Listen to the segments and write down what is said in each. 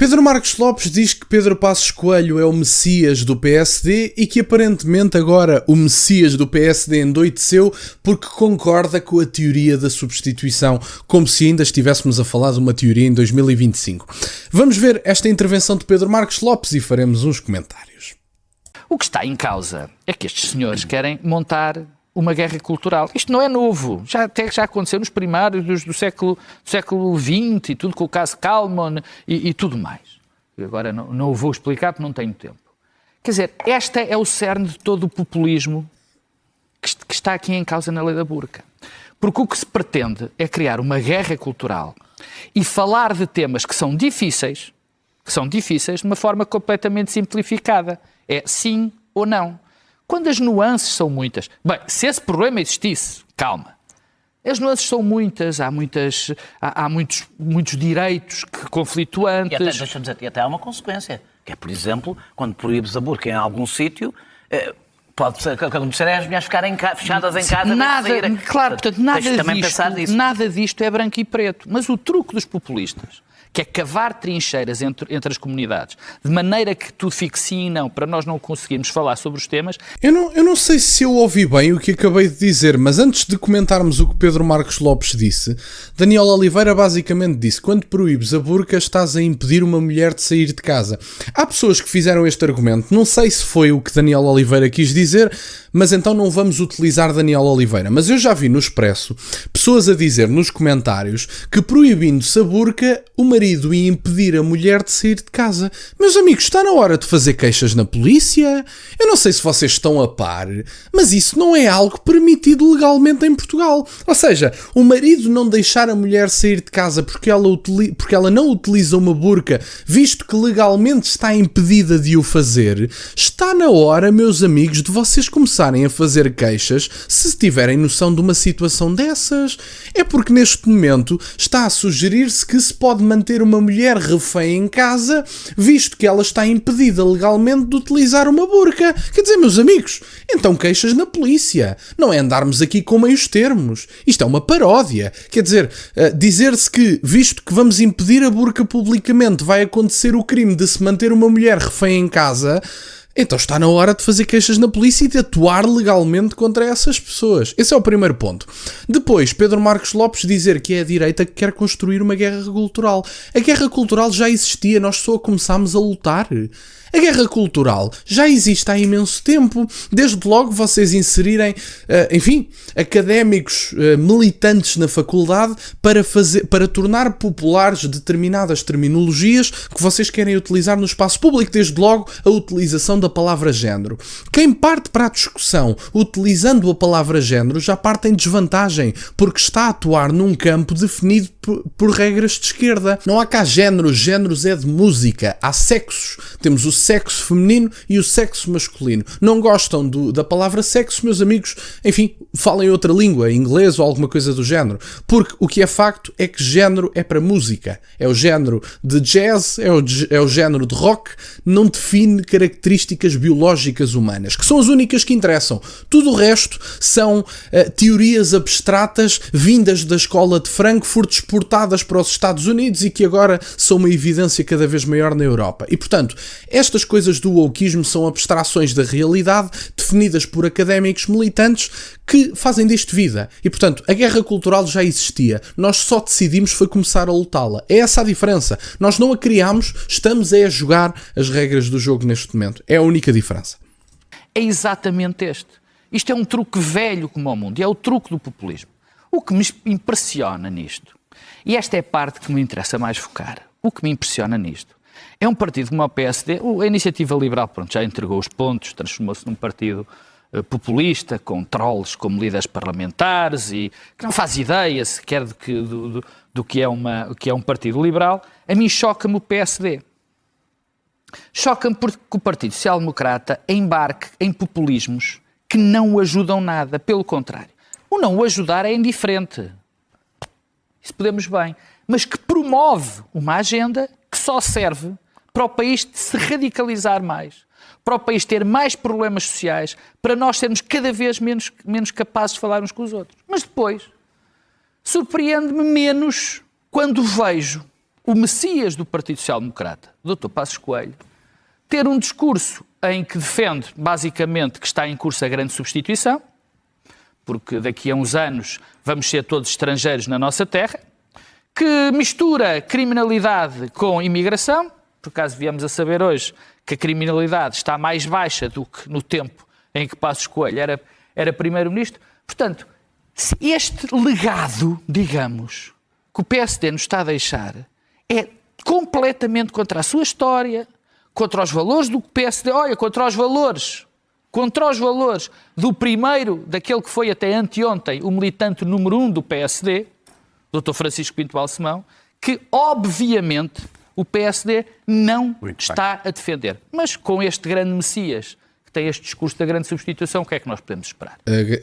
Pedro Marcos Lopes diz que Pedro Passos Coelho é o Messias do PSD e que aparentemente agora o Messias do PSD endoideceu porque concorda com a teoria da substituição, como se ainda estivéssemos a falar de uma teoria em 2025. Vamos ver esta intervenção de Pedro Marcos Lopes e faremos uns comentários. O que está em causa é que estes senhores querem montar uma guerra cultural. Isto não é novo, já aconteceu nos primários do século XX e tudo, com o caso Kalman e tudo mais. Agora não o vou explicar porque não tenho tempo. Quer dizer, esta é o cerne de todo o populismo que está aqui em causa na lei da burca. Porque o que se pretende é criar uma guerra cultural e falar de temas que são difíceis de uma forma completamente simplificada. É sim ou não. Quando as nuances são muitas... Bem, se esse problema existisse, calma. As nuances são muitas, há muitos direitos conflituantes... E até há uma consequência, que é, por exemplo, quando proíbes a burca em algum sítio, pode acontecer as mulheres ficarem fechadas em casa... Nada disto é branco e preto. Mas o truque dos populistas, que é cavar trincheiras entre as comunidades, de maneira que tudo fique sim e não, para nós não conseguirmos falar sobre os temas... Eu não sei se eu ouvi bem o que acabei de dizer, mas antes de comentarmos o que Pedro Marcos Lopes disse, Daniel Oliveira basicamente disse: quando proíbes a burca, estás a impedir uma mulher de sair de casa. Há pessoas que fizeram este argumento, não sei se foi o que Daniel Oliveira quis dizer, mas então não vamos utilizar Daniel Oliveira. Mas eu já vi no Expresso pessoas a dizer nos comentários que proibindo-se a burca, o marido ia impedir a mulher de sair de casa. Meus amigos, está na hora de fazer queixas na polícia? Eu não sei se vocês estão a par, mas isso não é algo permitido legalmente em Portugal. Ou seja, o marido não deixar a mulher sair de casa porque ela não utiliza uma burca, visto que legalmente está impedida de o fazer. Está na hora, meus amigos, de vocês começarem a fazer queixas se tiverem noção de uma situação dessas. É porque neste momento está a sugerir-se que se pode manter uma mulher refém em casa, visto que ela está impedida legalmente de utilizar uma burca. Quer dizer, meus amigos, então queixas na polícia. Não é andarmos aqui com meios termos. Isto é uma paródia. Quer dizer, dizer-se que, visto que vamos impedir a burca publicamente, vai acontecer o crime de se manter uma mulher refém em casa... Então está na hora de fazer queixas na polícia e de atuar legalmente contra essas pessoas. Esse é o primeiro ponto. Depois, Pedro Marcos Lopes dizer que é a direita que quer construir uma guerra cultural. A guerra cultural já existia, nós só começámos a lutar. A guerra cultural já existe há imenso tempo. Desde logo vocês inserirem, académicos militantes na faculdade para tornar populares determinadas terminologias que vocês querem utilizar no espaço público. Desde logo a utilização da palavra género. Quem parte para a discussão utilizando a palavra género já parte em desvantagem, porque está a atuar num campo definido por regras de esquerda. Não há cá géneros, géneros é de música. Há sexos. Temos o sexo feminino e o sexo masculino. Não gostam da palavra sexo, meus amigos? Enfim, falem outra língua, inglês ou alguma coisa do género. Porque o que é facto é que género é para música. É o género de jazz, é o género de rock, não define características biológicas humanas, que são as únicas que interessam. Tudo o resto são teorias abstratas vindas da escola de Frankfurt, exportadas para os Estados Unidos e que agora são uma evidência cada vez maior na Europa. E, portanto, estas coisas do wokeismo são abstrações da realidade definidas por académicos militantes que fazem disto vida. E, portanto, a guerra cultural já existia. Nós só decidimos foi começar a lutá-la. É essa a diferença. Nós não a criámos, estamos a jogar as regras do jogo neste momento. É a única diferença. É exatamente este. Isto é um truque velho como o mundo. E é o truque do populismo. O que me impressiona nisto, e esta é a parte que me interessa mais focar, o que me impressiona nisto, é um partido como o PSD, a Iniciativa Liberal, pronto, já entregou os pontos, transformou-se num partido populista, com trolls como líderes parlamentares e que não faz ideia sequer do que é um partido liberal. A mim choca-me o PSD. Choca-me porque o Partido Social Democrata embarque em populismos que não o ajudam nada, pelo contrário. O não o ajudar é indiferente. Isso podemos bem. Mas que promove uma agenda que só serve para o país se radicalizar mais, para o país ter mais problemas sociais, para nós sermos cada vez menos capazes de falar uns com os outros. Mas depois, surpreende-me menos quando vejo o Messias do Partido Social Democrata, o Dr. Passos Coelho, ter um discurso em que defende, basicamente, que está em curso a grande substituição, porque daqui a uns anos vamos ser todos estrangeiros na nossa terra, que mistura criminalidade com imigração. Por acaso viemos a saber hoje que a criminalidade está mais baixa do que no tempo em que Passos Coelho era primeiro-ministro. Portanto, este legado, digamos, que o PSD nos está a deixar é completamente contra a sua história, contra os valores do PSD, olha, contra os valores do primeiro, daquele que foi até anteontem o militante número 1 do PSD, Dr. Francisco Pinto Balsemão, que obviamente o PSD não está a defender. Mas com este grande Messias que tem este discurso da grande substituição, o que é que nós podemos esperar?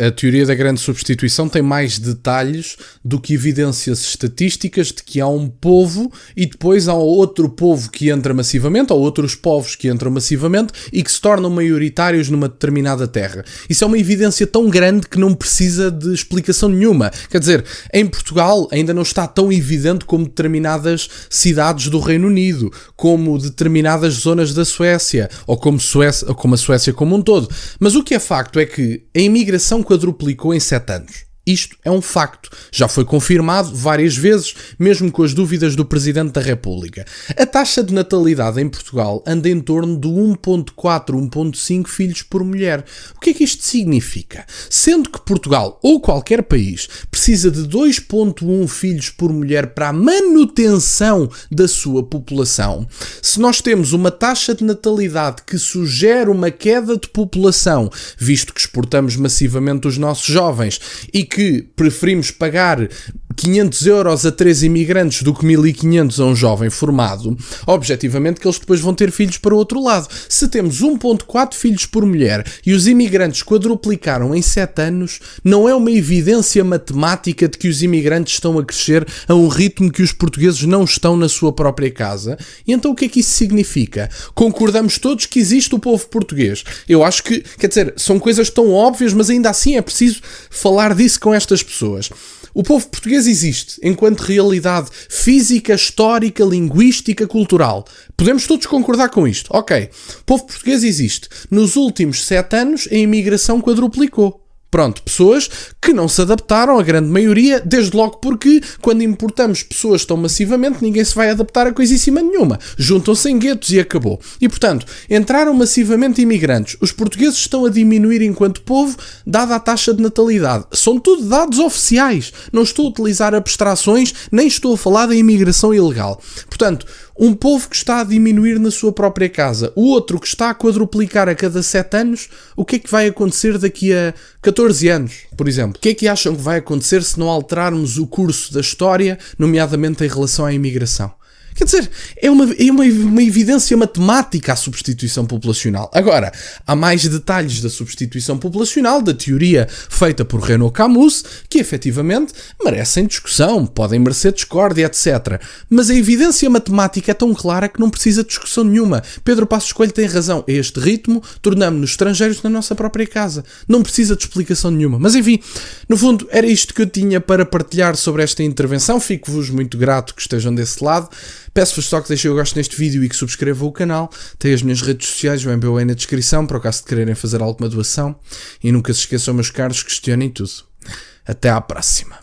A teoria da grande substituição tem mais detalhes do que evidências estatísticas de que há um povo e depois há outro povo que entra massivamente, ou outros povos que entram massivamente e que se tornam maioritários numa determinada terra. Isso é uma evidência tão grande que não precisa de explicação nenhuma. Quer dizer, em Portugal ainda não está tão evidente como determinadas cidades do Reino Unido, como determinadas zonas da Suécia, ou como a Suécia como um todo. Mas o que é facto é que a imigração quadruplicou em 7 anos. Isto é um facto. Já foi confirmado várias vezes, mesmo com as dúvidas do Presidente da República. A taxa de natalidade em Portugal anda em torno de 1.4, 1.5 filhos por mulher. O que é que isto significa? Sendo que Portugal, ou qualquer país, precisa de 2.1 filhos por mulher para a manutenção da sua população, se nós temos uma taxa de natalidade que sugere uma queda de população, visto que exportamos massivamente os nossos jovens e que preferimos pagar 500 euros a 3 imigrantes do que 1.500 a um jovem formado, objetivamente que eles depois vão ter filhos para o outro lado. Se temos 1.4 filhos por mulher e os imigrantes quadruplicaram em 7 anos, não é uma evidência matemática de que os imigrantes estão a crescer a um ritmo que os portugueses não estão na sua própria casa. E então o que é que isso significa? Concordamos todos que existe o povo português. Eu acho que, quer dizer, são coisas tão óbvias, mas ainda assim é preciso falar disso com estas pessoas. O povo português existe enquanto realidade física, histórica, linguística, cultural. Podemos todos concordar com isto. Ok, o povo português existe. Nos últimos 7 anos, a imigração quadruplicou. Pronto, pessoas que não se adaptaram, a grande maioria, desde logo porque quando importamos pessoas tão massivamente, ninguém se vai adaptar a coisíssima nenhuma. Juntam-se em guetos e acabou. E, portanto, entraram massivamente imigrantes. Os portugueses estão a diminuir enquanto povo, dada a taxa de natalidade. São tudo dados oficiais. Não estou a utilizar abstrações, nem estou a falar da imigração ilegal. Portanto, um povo que está a diminuir na sua própria casa, o outro que está a quadruplicar a cada 7 anos, o que é que vai acontecer daqui a 14 anos, por exemplo? O que é que acham que vai acontecer se não alterarmos o curso da história, nomeadamente em relação à imigração? Quer dizer, é uma evidência matemática a substituição populacional. Agora, há mais detalhes da substituição populacional, da teoria feita por Renaud Camus, que efetivamente merecem discussão, podem merecer discórdia, etc. Mas a evidência matemática é tão clara que não precisa de discussão nenhuma. Pedro Passos Coelho tem razão. A este ritmo, tornamos-nos estrangeiros na nossa própria casa. Não precisa de explicação nenhuma. Mas enfim, no fundo, era isto que eu tinha para partilhar sobre esta intervenção. Fico-vos muito grato que estejam desse lado. Peço-vos só que deixem o gosto neste vídeo e que subscrevam o canal. Tem as minhas redes sociais, o MBA na descrição, para o caso de quererem fazer alguma doação. E nunca se esqueçam, meus caros, questionem tudo. Até à próxima.